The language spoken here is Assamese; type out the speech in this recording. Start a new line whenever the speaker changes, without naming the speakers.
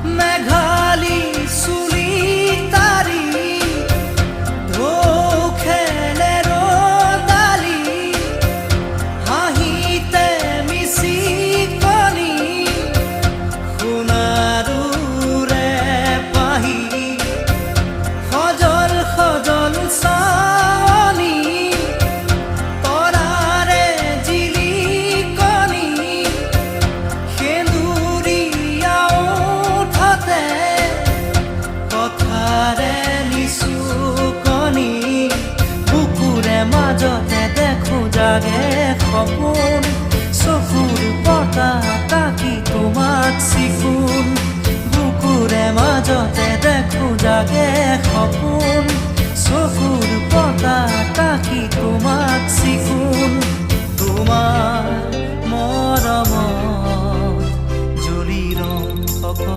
মেঘালী চুলি তাৰি ঢৌ খেলে ৰ'দালি হাঁহিতে মিচিকনি সোণাৰুৰে পাহি সজল সজল চাৱনি তৰাৰে জিলিকনি সেন্দুৰীয়া ওঠতে কথাৰে নিচুকনি বুকুৰে মাজতে দেখো জাগে সপোন চকুৰ পতা তাকি তোমাক চিকুণ বুকুৰে মাজতে দেখো জাগে সপোন চকুৰ পতা